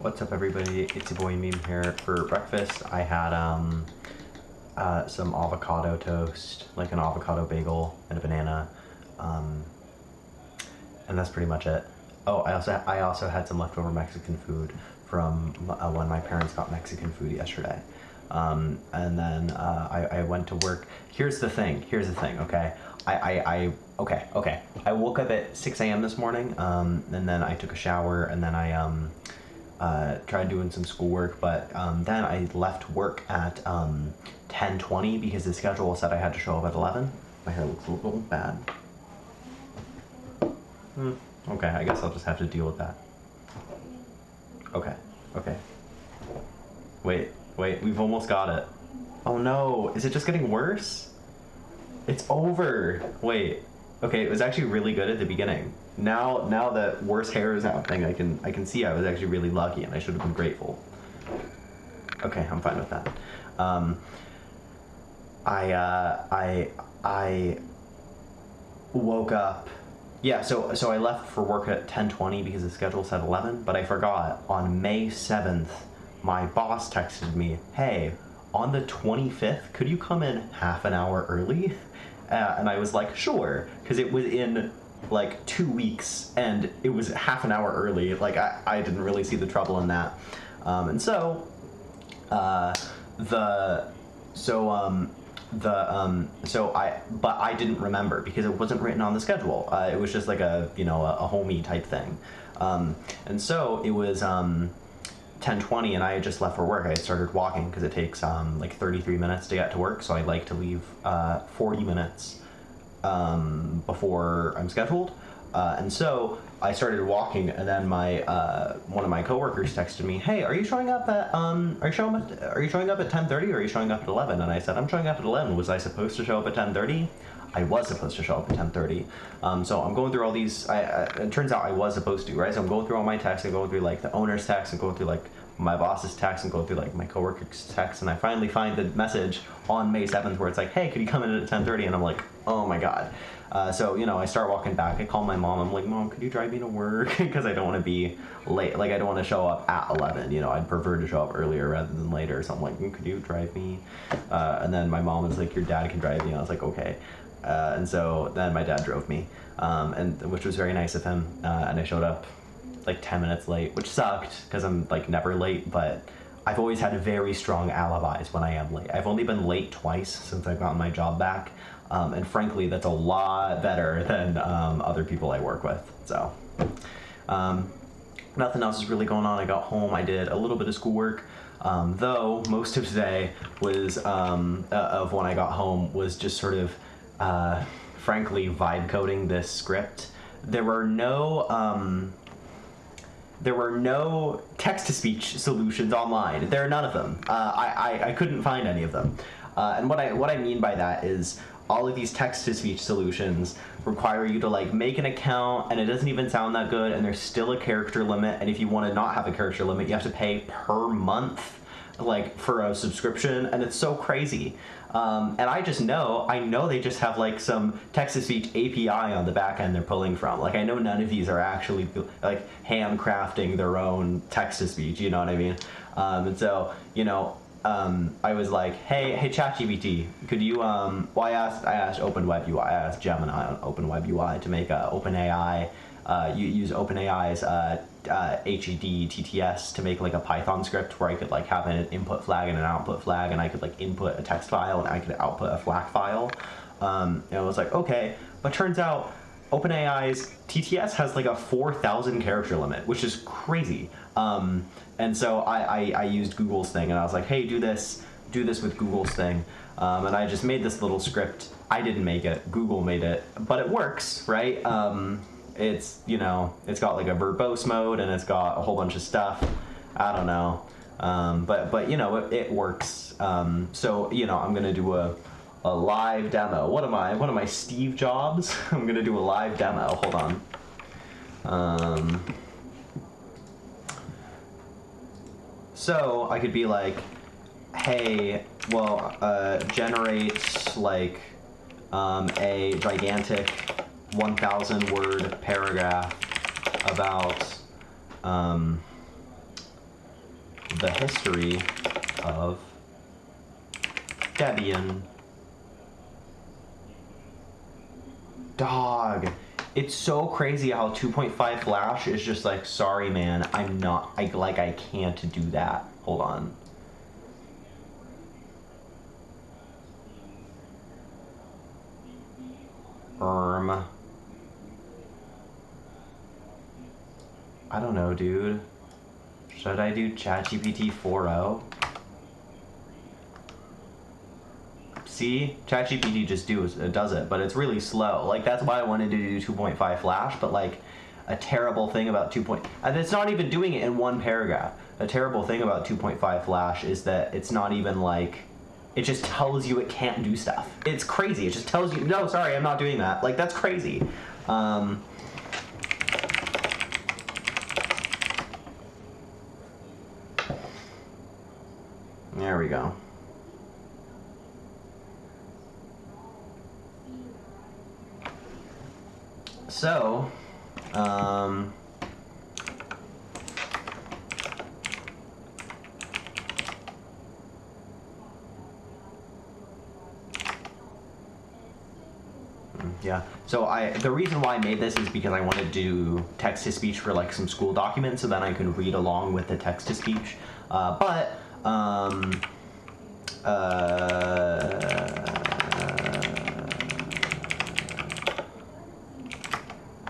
What's up, everybody? It's your boy Meme here. For breakfast, I had some avocado toast, like an avocado bagel and a banana, and that's pretty much it. Oh, I also had some leftover Mexican food from when my parents got Mexican food yesterday, and then I went to work. Here's the thing. Okay, okay. I woke up at 6 a.m. this morning, and then I took a shower, and then I tried doing some schoolwork, but then I left work at 10:20 because the schedule said I had to show up at 11. My hair looks a little bad. Okay, I guess I'll just have to deal with that. Okay. Wait, we've almost got it. Oh no, is it just getting worse? It's over. Wait. Okay, it was actually really good at the beginning. Now that worse hair is happening, I can see I was actually really lucky and I should have been grateful. Okay, I'm fine with that. I woke up. Yeah, so I left for work at 10:20 because the schedule said 11, but I forgot. On May 7th, my boss texted me, "Hey, on the 25th, could you come in half an hour early?" And I was like, sure, because it was in like 2 weeks and it was half an hour early. Like I didn't really see the trouble in that. But I didn't remember because it wasn't written on the schedule. It was just like a homey type thing. And so it was 10:20 and I had just left for work. I had started walking because it takes like 33 minutes to get to work, so I like to leave 40 minutes before I'm scheduled. And so I started walking, and then my one of my coworkers texted me, "Hey, are you showing up at 10:30 or are you showing up at 11?" And I said, "I'm showing up at 11. Was I supposed to show up at 10:30?" I was supposed to show up at 10:30. So I'm going through all these. It turns out I was supposed to, right? So I'm going through all my texts. I'm going through like the owner's text. I'm going through like my boss's text. I'm going through like my coworker's text, and I finally find the message on May 7th where it's like, "Hey, could you come in at 10:30?" And I'm like, "Oh my god." So I start walking back. I call my mom. I'm like, "Mom, could you drive me to work?" Because I don't want to be late. Like I don't want to show up at 11. I'd prefer to show up earlier rather than later. So I'm like, "Could you drive me?" And then my mom was like, "Your dad can drive me." And I was like, "Okay." And so then my dad drove me, and which was very nice of him. And I showed up like 10 minutes late, which sucked because I'm like never late, but I've always had very strong alibis when I am late. I've only been late twice since I've gotten my job back, and frankly, that's a lot better than other people I work with. So nothing else is really going on. I got home, I did a little bit of schoolwork, though most of today was of when I got home was just sort of frankly vibe coding this script. There were no text-to-speech solutions online. There are none of them. I couldn't find any of them. And what I mean by that is all of these text-to-speech solutions require you to like make an account, and it doesn't even sound that good, and there's still a character limit, and if you want to not have a character limit, you have to pay per month like for a subscription, and it's so crazy. And I know they just have like some text-to-speech API on the back end they're pulling from. Like I know none of these are actually like handcrafting their own text-to-speech, you know what I mean? And so, I was like, hey ChatGPT, could you, I asked OpenWebUI, I asked Gemini on OpenWebUI to make a OpenAI, use OpenAI's HED TTS to make like a Python script where I could like have an input flag and an output flag, and I could like input a text file and I could output a FLAC file. And I was like, okay, but turns out OpenAI's TTS has like a 4,000 character limit, which is crazy. And so I used Google's thing, and I was like, hey, do this with Google's thing. And I just made this little script. I didn't make it, Google made it, but it works, right? It's got like a verbose mode, and it's got a whole bunch of stuff. I don't know, but it works. So I'm gonna do a live demo. What am I, Steve Jobs? I'm gonna do a live demo. Hold on. So I could be like, hey, well, generate like a gigantic 1,000 word paragraph about the history of Debian. Dog. It's so crazy how 2.5 Flash is just like, sorry man, I can't do that. Hold on. I don't know, dude. Should I do ChatGPT 4.0? See? ChatGPT just does it, but it's really slow. Like, that's why I wanted to do 2.5 Flash, but like, a terrible thing about and it's not even doing it in one paragraph. A terrible thing about 2.5 Flash is that it's not even like, it just tells you it can't do stuff. It's crazy. It just tells you, no, sorry, I'm not doing that. Like, that's crazy. There we go. So, yeah. So the reason why I made this is because I wanted to do text-to-speech for like some school documents, so then I could read along with the text-to-speech.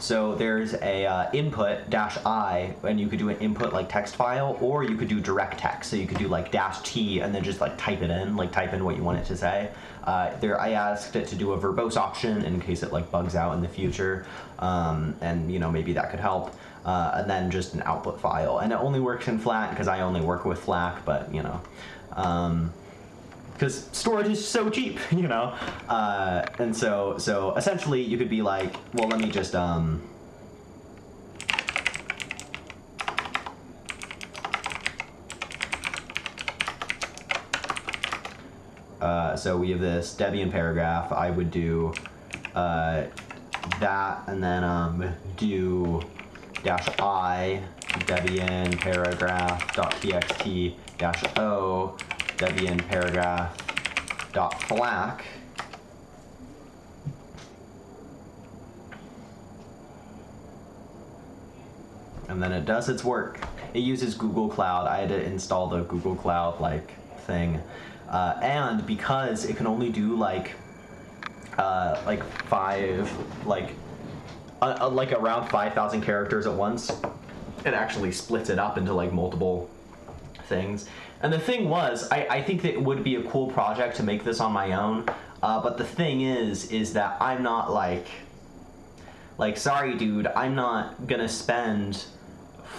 So there's a input-I, and you could do an input like text file, or you could do direct text. So you could do like -T and then just like type it in, like type in what you want it to say. I asked it to do a verbose option in case it like bugs out in the future, and you know, maybe that could help. And then just an output file, and it only works in FLAC because I only work with FLAC, but you know, because storage is so cheap, you know. And so essentially you could be like, well, let me just so we have this Debian paragraph. I would do that, and then do -I Debian paragraph .txt -o Debian paragraph .flac, and then it does its work. It uses Google Cloud. I had to install the Google Cloud like thing, and because it can only do like around 5,000 characters at once, it actually splits it up into like multiple things. And the thing was, I think that it would be a cool project to make this on my own, but the thing is that I'm not like sorry dude, I'm not gonna spend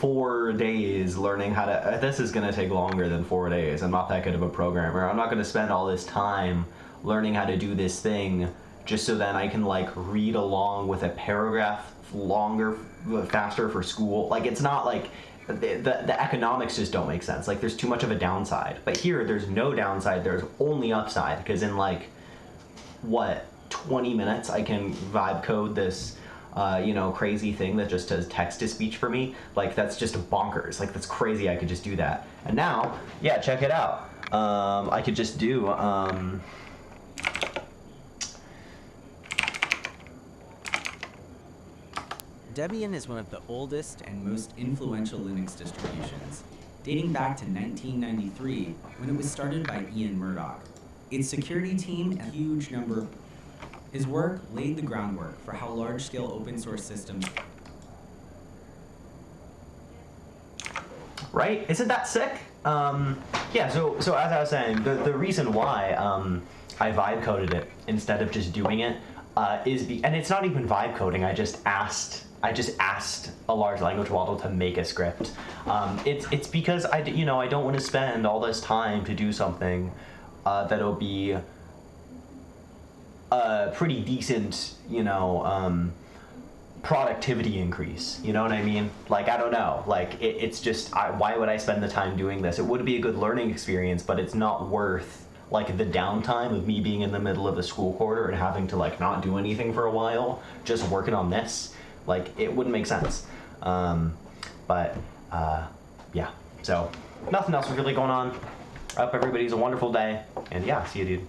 4 days learning how to, this is gonna take longer than 4 days. I'm not that good of a programmer. I'm not gonna spend all this time learning how to do this thing just so then I can like read along with a paragraph longer, faster for school. Like, it's not like, the economics just don't make sense. Like, there's too much of a downside. But here, there's no downside, there's only upside, because in like, what, 20 minutes I can vibe code this you know, crazy thing that just does text-to-speech for me. Like, that's just bonkers. Like, that's crazy, I could just do that. And now, yeah, check it out. I could just do Debian is one of the oldest and most influential Linux distributions, dating back to 1993 when it was started by Ian Murdoch. Its security team and a huge number of his work laid the groundwork for how large-scale open-source systems. Right? Isn't that sick? Yeah, so as I was saying, the reason why I vibe coded it instead of just doing it and it's not even vibe coding. I just asked a large language model to make a script. It's because I don't want to spend all this time to do something that'll be a pretty decent, you know, productivity increase. You know what I mean? Like, I don't know. Like, it's just, why would I spend the time doing this? It would be a good learning experience, but it's not worth like the downtime of me being in the middle of a school quarter and having to like not do anything for a while, just working on this. Like, it wouldn't make sense. Yeah. So nothing else is really going on. I hope everybody's a wonderful day, and yeah, see you, dude.